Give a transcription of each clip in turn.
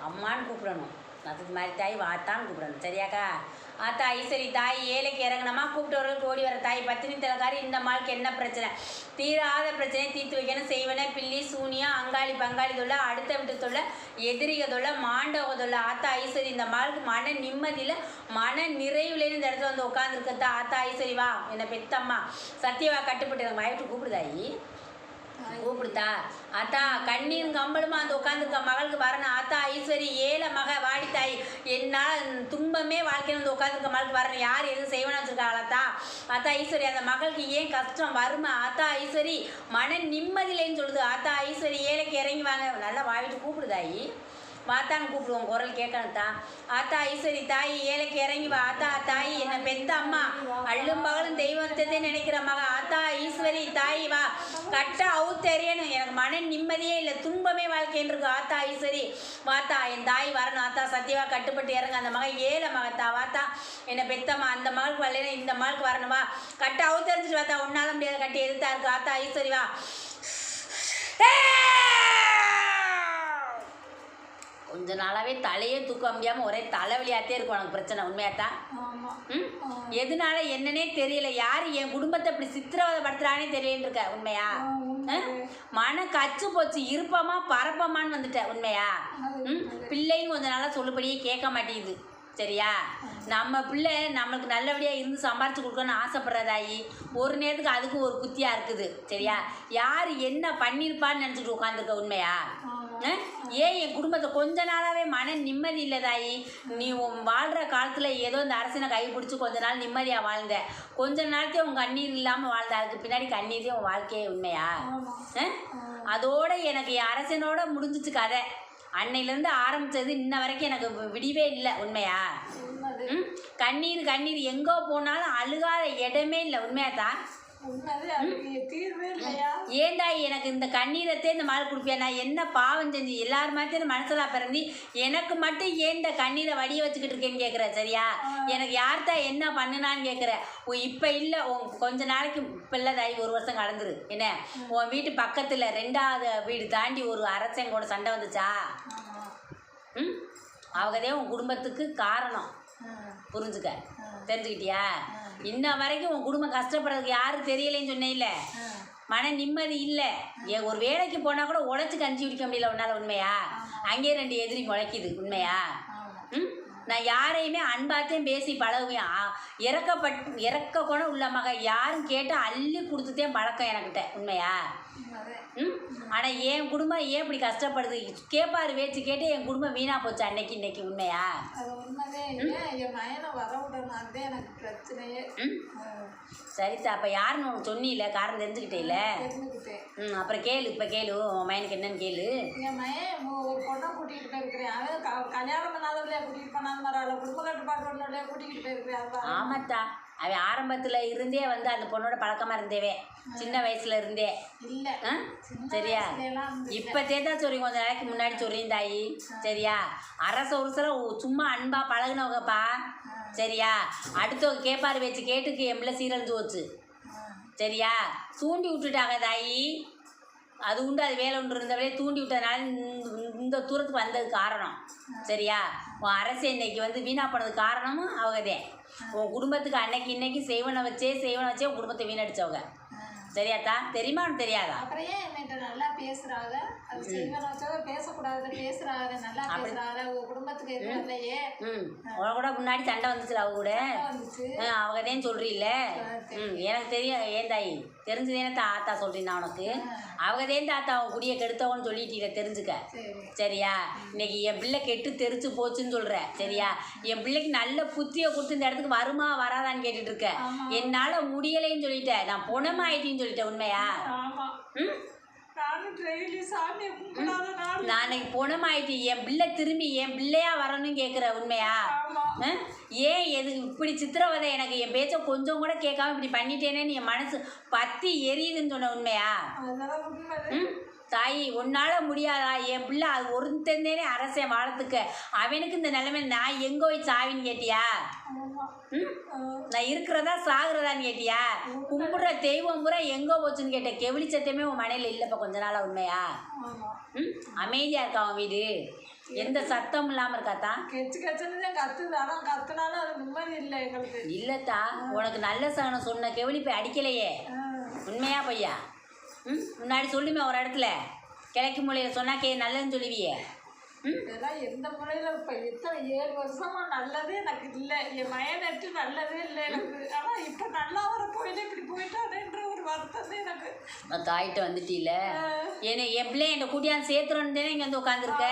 அம்மான்னு கூப்பிடணும். நத்துக்கு மாதிரி தாய் வாத்தான்னு கூப்பிடணும். சரியாக்கா? ஆத்தா ஐஸ்வரி தாய் ஏழைக்கு இறங்கினமா கூப்பிட்டவர்களுக்கு ஓடி வர தாய் பத்தினி தலைக்காரி இந்த மாளுக்கு என்ன பிரச்சனை, தீராத பிரச்சனை தீர்த்து வைக்கணும் செய்வன பில்லி சூனியா அங்காளி பங்காளி தொல்லை அடுத்த விட்டு தொல்லை எதிரிக தொல்லை மாண்டவ தொல்லை. ஆத்தா ஐஸ்வரி இந்த மாளுக்கு மன நிம்மதியில் மன நிறைவுலேன்னு இந்த இடத்துல வந்து உட்காந்துருக்கத்தா. ஆத்தா ஐஸ்வரி வா என்னை பெத்தம்மா சத்தியவா கட்டுப்பட்டு எனக்கு மயட்டு கூப்பிடுதாயி கூப்பிடுத்தா. ஆத்தா கண்ணீரும் கம்பளுமா அந்த உட்காந்துருக்க மகளுக்கு வரணும். ஆத்தா ஐஸ்வரி ஏழை மக வாடித்தாய் என்னால் துன்பமே வாழ்க்கையில் வந்து உட்காந்துருக்க மகளுக்கு வரணும். யார் எதுவும் செய்வனா வச்சுருக்காங்களாத்தா. ஆத்தா ஐஸ்வரி அந்த மகளுக்கு ஏன் கஷ்டம் வருமா. ஆத்தா ஐஸ்வரி மன நிம்மதியிலேன்னு சொல்லுது. ஆத்தா ஐஸ்வரி ஏழைக்கு இறங்கி வாங்க நல்லா வாவிட்டு கூப்பிடுதாயி வாத்தான்னு கூப்பிடுவோம் குரல் கேட்கணும் தான். ஆத்தா ஐஸ்வரி தாய் ஏழைக்கு இறங்கி வா. ஆத்தா தாய் என்னை பெத்த அம்மா அள்ளும் பகலும் தெய்வத்தை நினைக்கிற மக. ஆத்தா ஈஸ்வரி தாய் வா கட்ட அவுத்தெறியணும் எனக்கு மன நிம்மதியே இல்லை துன்பமே வாழ்க்கைன்னு இருக்கு. ஆத்தா ஐஸ்வரி வாத்தா என் தாய் வரணும். ஆத்தா சத்தியவா கட்டுப்பட்டு இறங்க அந்த மக ஏழை மகத்தா வாத்தா என்னை பெத்தம்மா அந்த மகளுக்கு வரலைன்னா இந்த மகளுக்கு வரணும் வா கட்ட அவுத்தெறிஞ்சிட்டு வாத்தா உன்னால முடியாத கட்டி எதிர்த்தா இருக்கு. ஆத்தா ஐஸ்வரி வா. கொஞ்ச நாளாகவே தலையே தூக்க முடியாமல் ஒரே தலைவலியாகத்தே இருக்கும் உனக்கு பிரச்சனை உண்மையாத்தான். எதனால என்னன்னே தெரியல. யார் என் குடும்பத்தை இப்படி சித்திரவதைப்படுத்துறானே தெரியலன்னு இருக்க உண்மையா. மன கச்சு போச்சு இருப்பமா பரப்பமான்னு வந்துட்ட உண்மையா. பிள்ளையும் கொஞ்ச நாளாக சொல்லுபடியே கேட்க மாட்டேங்குது. சரியா? நம்ம பிள்ளை நம்மளுக்கு நல்லபடியாக இருந்து சம்பாரித்து கொடுக்கணும்னு ஆசைப்படுறதாயி ஒரு நேரத்துக்கு அதுக்கு ஒரு குத்தியாக இருக்குது. சரியா? யார் என்ன பண்ணியிருப்பான்னு நினச்சிட்டு உட்காந்துருக்க உண்மையா. ஏன் என் குடும்பத்தை கொஞ்ச நாளாகவே மன நிம்மதி இல்லதாயி. நீ வாழ்கிற காலத்தில் ஏதோ இந்த அரசனை கைப்பிடிச்சி கொஞ்ச நாள் நிம்மதியாக வாழ்ந்த கொஞ்ச நாளைக்கே உன் கண்ணீர் இல்லாமல் வாழ்ந்த அதுக்கு பின்னாடி கண்ணீரே உன் வாழ்க்கையே உண்மையா. அதோட எனக்கு என் அரசனோட முடிஞ்சிச்சு கதை. அன்னையிலேருந்து ஆரம்பித்தது இன்ன வரைக்கும் எனக்கு விடிவே இல்லை உண்மையா. கண்ணீர் கண்ணீர் எங்கோ போனாலும் அழுகாத இடமே இல்லை உண்மையாத்தான். ஏண்டா எனக்கு இந்த கண்ணீரத்தே இந்த மாதிரி கொடுப்பியா. நான் என்ன பாவம் செஞ்சு எல்லாரும் மாதிரி மனசுலா பிறந்தி எனக்கு மட்டும் ஏன் இந்த கண்ணீரை வடிய வச்சுக்கிட்டு இருக்கேன்னு கேட்குற. சரியா? எனக்கு யார்த்தா என்ன பண்ணுனான்னு கேட்குற. இப்போ இல்லை கொஞ்ச நாளைக்கு இப்போ இல்லதாயி ஒரு வருஷம் கடந்துரு. என்ன உன் வீட்டு பக்கத்தில் 2வது வீடு தாண்டி ஒரு அரசன் கூட சண்டை வந்துச்சா. அவங்கதே உன் குடும்பத்துக்கு காரணம். புரிஞ்சுக்க தெரிஞ்சுக்கிட்டியா. இன்ன வரைக்கும் உன் குடும்பம் கஷ்டப்படுறதுக்கு யாரும் தெரியலைன்னு சொன்னேன்ல. மன நிம்மதி இல்லை. ஒரு வேலைக்கு போனால் கூட உழைச்சி கஞ்சி குடிக்க முடியல உன்னால் உண்மையா. அங்கேயே 2 எதிரி முளைக்குது உண்மையா. நான் யாரையுமே அன்பாத்தையும் பேசி பழகுவேன். இறக்க கூட உள்ள மக யாரும் கேட்டால் அள்ளி கொடுத்துட்டேன் பழக்கம் எனக்கிட்ட உண்மையா. ஆனால் என் குடும்பம் ஏன் இப்படி கஷ்டப்படுது கேட்பாரு பேச்சு கேட்டு என் குடும்பம் வீணா போச்சு அன்னைக்கு இன்னைக்கு உண்மையா. சரித்தா அப்போ யாருன்னு உனக்கு சொன்னீல காரணம் தெரிஞ்சுக்கிட்டேல. அப்புறம் கேளு இப்போ கேளு உன் மயனுக்கு என்னன்னு கேளு. என் மயன் ஒரு பொண்ணை கூட்டிகிட்டு போயிருக்கிறேன். அவன் கல்யாணம் பண்ணாதவளையா கூட்டிகிட்டு போனாலும் வராது குடும்ப கட்டுப்பாடு கூட்டிகிட்டு போயிருக்கிறேன். ஆமாத்தா அவன் ஆரம்பத்தில் இருந்தே வந்து அந்த பொண்ணோட பழக்கமாக இருந்தேவே சின்ன வயசுல இருந்தே இல்லை. சரியா? இப்போத்தே தான் சொல்லி கொஞ்ச நாளைக்கு முன்னாடி சொல்லியிருந்தாயி. சரியா? அரச உருசல சும்மா அன்பாக பழகுனவங்கப்பா. சரியா? அடுத்தவங்க கேட்பாரு வச்சு கேட்டுக்கு என் பிள்ளை சீரழிஞ்சு போச்சு. சரியா? தூண்டி விட்டுட்டாங்க தாயி. அது உண்டு அது வேலை ஒன்று இருந்தவளே தூண்டி விட்டதுனால இந்த தூரத்துக்கு வந்தது காரணம். சரியா? உன் அரசு இன்னைக்கு வந்து வீணா போனதுக்கு காரணமும் அவங்கதே. உன் குடும்பத்துக்கு அன்னைக்கு இன்னைக்கு செய்வனை வச்சே உன் குடும்பத்தை வீணடிச்சவங்க. சரியாத்தா? தெரியுமா தெரியாதா? அப்புறம் ஏன் என்கிட்ட நல்லா பேசுறாங்க. அது செய்வனை வச்சவங்க பேசக்கூடாது பேசுறாங்க நல்லா பேசுறாங்க. உங்க குடும்பத்துக்கு எதுவும் இல்லையே. உன கூட முன்னாடி சண்டை வந்துச்சு அவங்க கூட. அவங்கதான் சொல்றீல்ல. எனக்கு தெரியும் ஏன் தாயி தெரிஞ்சுதேனே ஆத்தா சொல்றீங்க உனக்கு. அவங்கதேன் தாத்தா அவன் குடியை கெடுத்தவன்னு சொல்லிட்டீங்க தெரிஞ்சுக்க. சரியா? இன்னைக்கு என் பிள்ளை கெட்டு தெரிச்சு போச்சுன்னு சொல்ற. சரியா? என் பிள்ளைக்கு நல்ல புத்தியை கொடுத்து இந்த இடத்துக்கு வருமா வராதான்னு கேட்டுட்டு இருக்க. என்னால முடியலைன்னு சொல்லிட்டேன். நான் பொணமாயிட்டேன்னு சொல்லிட்டேன் உண்மையா. நாளைக்கு பொணமாயிட்டு என் பிள்ளை திரும்பி என் பிள்ளையா வரணும்னு கேட்குற உண்மையா. ஏன் எது இப்படி சித்திரவதை எனக்கு என் பேச்ச கொஞ்சம் கூட கேட்காம இப்படி பண்ணிட்டேனேன்னு என் மனசு பத்தி எரியுதுன்னு சொன்ன உண்மையா. தாயி உன்னால முடியாதா என் பிள்ளை அது ஒருத்தந்தேனே அரசன் வாழத்துக்கு அவனுக்கு இந்த நிலைமை நான் எங்கே போய் சாவின்னு கேட்டியா. நான் இருக்கிறதா சாகுறதான்னு கேட்டியா. கும்பிடுற தெய்வம் பூரா எங்கே போச்சுன்னு கேட்டேன். கெவிலி சத்தியமே உன் மனையில் இல்லைப்பா கொஞ்ச நாளாக உண்மையா. அமைதியாக இருக்கா அவன் வீடு. எந்த சத்தம் இல்லாமல் இருக்காத்தா? கெச்சு கச்சுன்னு தான் கத்துது. ஆனால் கத்துனாலும் அது நிம்மதி இல்லை எங்களுக்கு. இல்லைத்தா, உனக்கு நல்ல சகனம் சொன்ன கெவலி போய் அடிக்கலையே. உண்மையா பையா? முன்னாடி சொல்லுமே ஒரு இடத்துல கிழக்கு மூலையில் சொன்னா நல்லதுன்னு சொல்லுவியே. இதெல்லாம் எந்த முறையில் இப்போ எத்தனை 7 வருஷமா நல்லதே எனக்கு இல்லை. என் மயன் நட்டு நல்லதே இல்லை எனக்கு. ஆனால் இப்போ நல்லா வர போயில இப்படி போயிட்டானேன்ற ஒரு வருத்தம் தான் எனக்கு. நான் தாயிட்ட வந்துட்டீல, என்னை எப்படியே என்னை கூட்டியாந்து சேர்த்துறோன்னு தானே இங்கே வந்து உட்காந்துருக்க.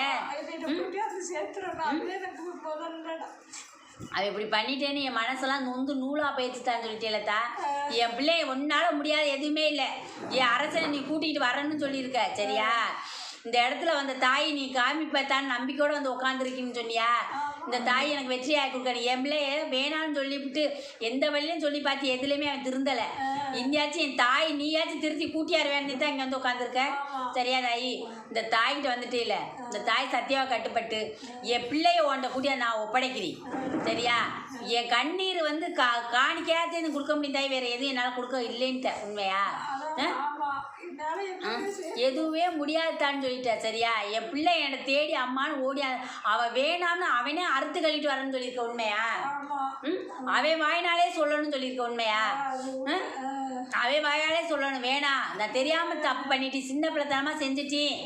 கூட்டியாந்து சேர்த்துறோம் அதுவே எனக்கு முதல்ல. அவ இப்படி பண்ணிட்டேன்னு என் மனசெல்லாம் நொந்து நூலாக பேச்சுட்டான்னு சொல்லிட்டேலத்தா. என் பிள்ளைய ஒன்றால் முடியாத எதுவுமே இல்லை. என் அரசனை நீ கூட்டிகிட்டு வரேன்னு சொல்லியிருக்க சரியா? இந்த இடத்துல வந்த தாய் நீ காமிப்பத்தான்னு நம்பிக்கையோடு வந்து உட்காந்துருக்கீன்னு சொன்னியா? இந்த தாய் எனக்கு வெற்றியாக கொடுக்கணும். என் பிள்ளைய வேணான்னு சொல்லிவிட்டு எந்த வழியிலும் சொல்லி பார்த்து எதுலேயுமே அவன் திருந்தலை. இந்தியாச்சும் என் தாய் நீயாச்சும் திருத்தி கூட்டியார் வேண்டி தான் இங்கே வந்து உட்காந்துருக்க சரியா தாயி? இந்த தாய்கிட்ட வந்துட்டே இல்லை. இந்த தாய் சத்தியாவை கட்டுப்பட்டு என் பிள்ளைய உன்ட்ட கூட்டியா நான் ஒப்படைக்கிறேன் சரியா? என் கண்ணீர் வந்து காணிக்காதேன்னு கொடுக்க முடியும் தாய், வேறு எதுவும் என்னால் கொடுக்க இல்லைன்ட்ட. உண்மையா? எதுவே முடியாதுதான்னு சொல்லிட்ட சரியா? என் பிள்ளை என்னை தேடி அம்மான்னு ஓடி அவள் வேணாம்னு அவனே அறுத்து கழிட்டு வரேன்னு சொல்லியிருக்க. உண்மையா? அவன் வாயினாலே சொல்லணும்னு சொல்லியிருக்க. உண்மையா? அவன் வாயாலே சொல்லணும் வேணாம் நான் தெரியாமல் தப்பு பண்ணிட்டு சின்ன பிள்ளைத்தனமா செஞ்சுட்டேன்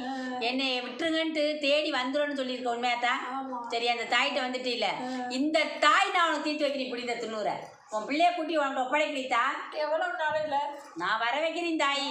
என்னை விட்டுருங்கன்ட்டு தேடி வந்துடும்னு சொல்லியிருக்க. உண்மையாத்தான் சரியா? அந்த தாய்கிட்ட வந்துட்டு இல்லை. இந்த தாய் நான் உனக்கு தீர்த்து வைக்கிறேன். இப்படி இந்த 90 உன் பிள்ளைய கூட்டி உனக்கு ஒப்படைக்கிறீத்தா? எவ்வளோ நாளையில் நான் வர வைக்கிறேன் தாய்.